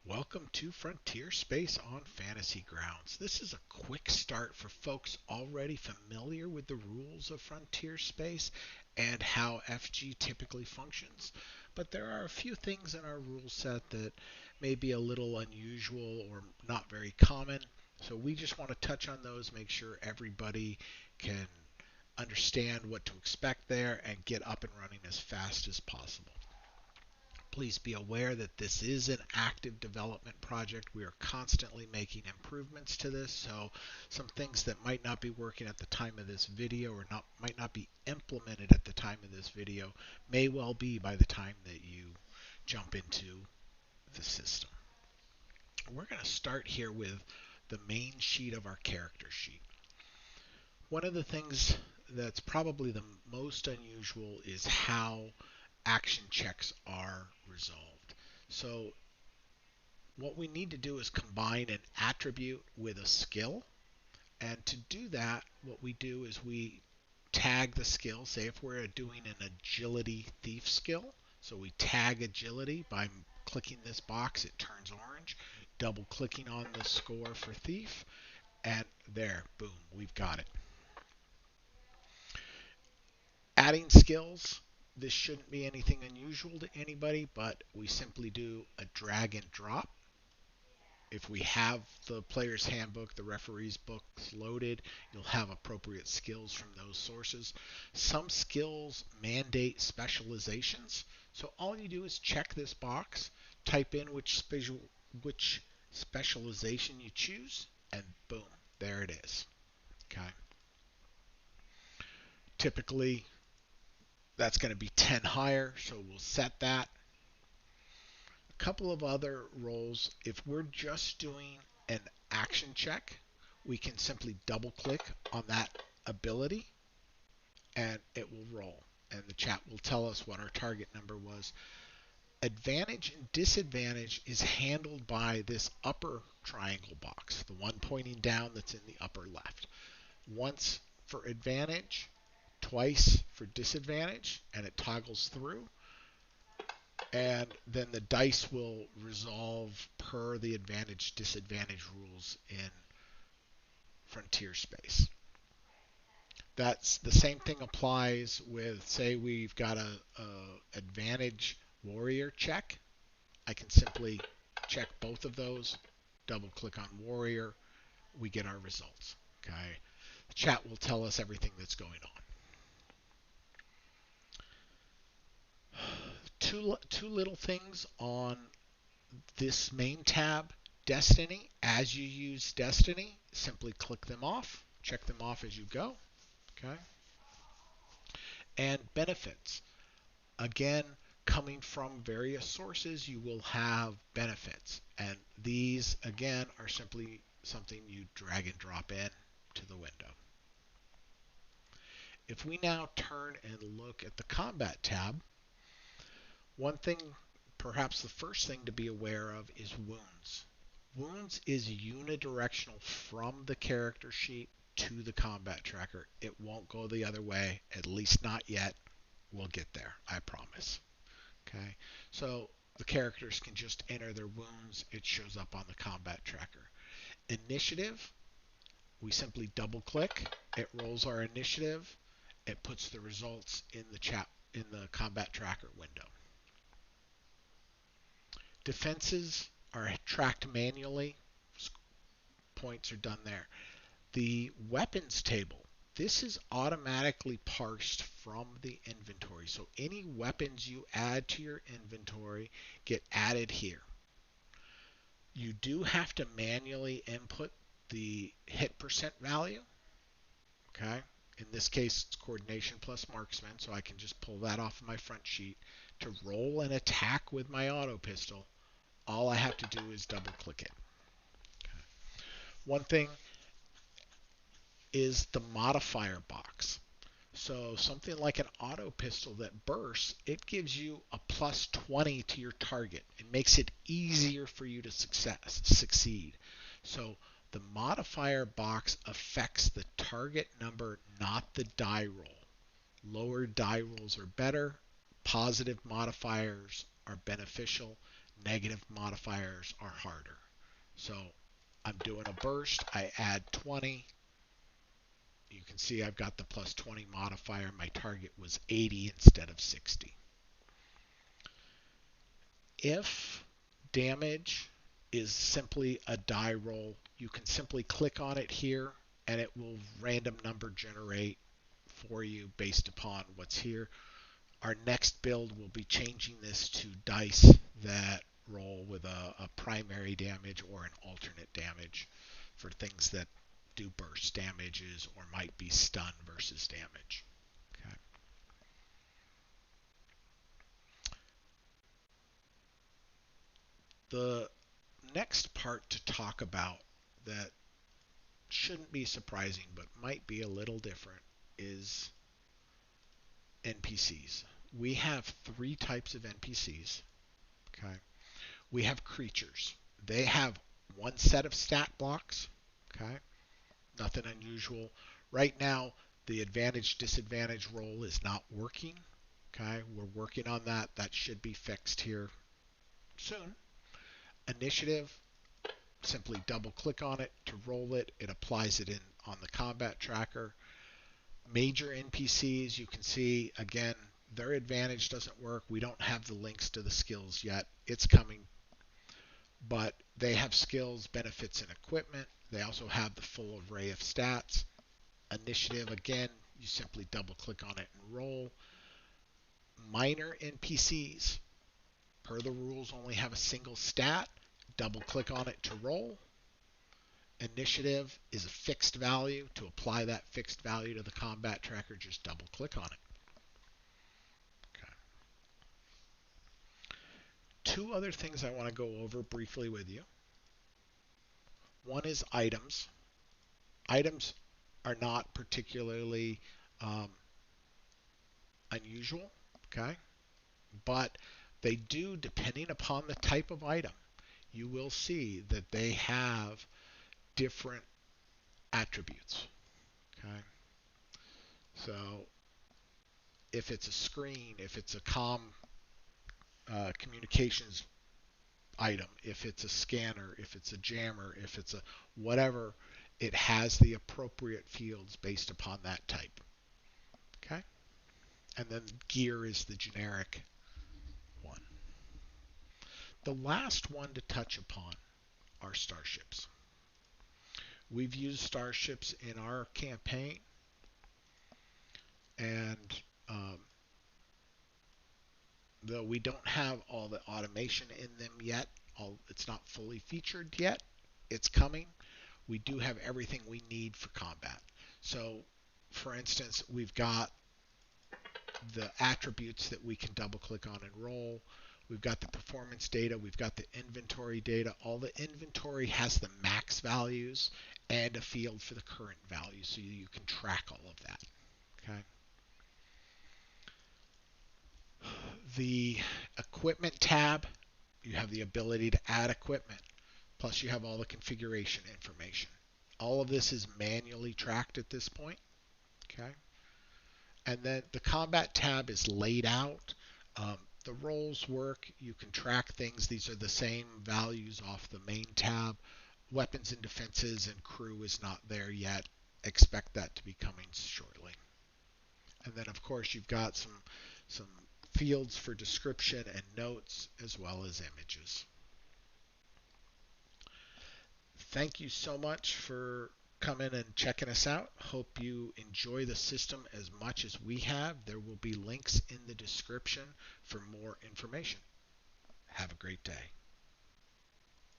Welcome to FrontierSpace on Fantasy Grounds. This is a quick start for folks already familiar with the rules of FrontierSpace and how FG typically functions. But there are a few things in our rule set that may be a little unusual or not very common. So we just want to touch on those, make sure everybody can understand what to expect there and get up and running as fast as possible. Please be aware that this is an active development project. We are constantly making improvements to this, so some things that might not be working at the time of this video or might not be implemented at the time of this video may well be by the time that you jump into the system. We're going to start here with the main sheet of our character sheet. One of the things that's probably the most unusual is how action checks are resolved. So what we need to do is combine an attribute with a skill. And to do that, what we do is we tag the skill. Say if we're doing an agility thief skill, so we tag agility by clicking this box, it turns orange, double clicking on the score for thief, and there, boom, we've got it. Adding skills. This shouldn't be anything unusual to anybody, but we simply do a drag and drop. If we have the player's handbook, the referee's books loaded, you'll have appropriate skills from those sources. Some skills mandate specializations. So all you do is check this box, type in which specialization you choose, and boom, there it is. Okay. Typically, that's going to be 10 higher, so we'll set that. A couple of other roles, if we're just doing an action check, we can simply double click on that ability and it will roll. And the chat will tell us what our target number was. Advantage and disadvantage is handled by this upper triangle box, the one pointing down that's in the upper left. Once for advantage, twice for disadvantage, and it toggles through. And then the dice will resolve per the advantage disadvantage rules in FrontierSpace. That's the same thing applies with, say we've got a advantage warrior check. I can simply check both of those, double click on warrior, we get our results. Okay. The chat will tell us everything that's going on. Two little things on this main tab. Destiny, as you use Destiny, simply click them off, check them off as you go. Okay. And benefits. Again, coming from various sources, you will have benefits. And these, again, are simply something you drag and drop in to the window. If we now turn and look at the combat tab, one thing, perhaps the first thing to be aware of, is wounds. Wounds is unidirectional from the character sheet to the combat tracker. It won't go the other way, at least not yet. We'll get there, I promise. Okay, so the characters can just enter their wounds. It shows up on the combat tracker. Initiative, we simply double click. It rolls our initiative. It puts the results in the combat tracker window. Defenses are tracked manually. Points are done there. The weapons table, this is automatically parsed from the inventory. So any weapons you add to your inventory get added here. You do have to manually input the hit percent value. Okay. In this case, it's coordination plus marksman, so I can just pull that off of my front sheet. To roll an attack with my auto pistol, all I have to do is double click it. Okay. One thing is the modifier box. So something like an auto pistol that bursts, it gives you a plus 20 to your target. It makes it easier for you to succeed. So the modifier box affects the target number, not the die roll. Lower die rolls are better. Positive modifiers are beneficial. Negative modifiers are harder. So I'm doing a burst. I add 20. You can see I've got the plus 20 modifier. My target was 80 instead of 60. If damage is simply a die roll, you can simply click on it here and it will random number generate for you based upon what's here. Our next build will be changing this to dice that roll with a primary damage or an alternate damage for things that do burst damages or might be stun versus damage. Okay. The next part to talk about that shouldn't be surprising but might be a little different is NPCs. We have three types of NPCs. Okay. We have creatures. They have one set of stat blocks. Okay. Nothing unusual. Right now, the advantage disadvantage roll is not working. Okay. We're working on that. That should be fixed here soon. Initiative, simply double click on it to roll it. It applies it in on the combat tracker. Major NPCs, you can see again, their advantage doesn't work. We don't have the links to the skills yet. It's coming. But they have skills, benefits, and equipment. They also have the full array of stats. Initiative, again, you simply double click on it and roll. Minor NPCs, per the rules, only have a single stat. Double click on it to roll. Initiative is a fixed value. To apply that fixed value to the combat tracker, just double click on it. Okay. Two other things I want to go over briefly with you. One is items. Items are not particularly unusual, okay? But they do, depending upon the type of item, you will see that they have different attributes, okay? So if it's a screen, if it's a communications item, if it's a scanner, if it's a jammer, if it's a whatever, it has the appropriate fields based upon that type, okay? And then gear is the generic one. The last one to touch upon are starships. We've used starships in our campaign, and though we don't have all the automation in them yet, it's not fully featured yet, it's coming. We do have everything we need for combat. So, for instance, we've got the attributes that we can double click on and roll. We've got the performance data. We've got the inventory data. All the inventory has the max values and a field for the current value, so you can track all of that. Okay. The equipment tab, you have the ability to add equipment. Plus you have all the configuration information. All of this is manually tracked at this point. Okay. And then the combat tab is laid out. The roles work. You can track things. These are the same values off the main tab. Weapons and defenses and crew is not there yet. Expect that to be coming shortly. And then of course you've got some fields for description and notes as well as images. Thank you so much for coming and checking us out. Hope you enjoy the system as much as we have. There will be links in the description for more information. Have a great day.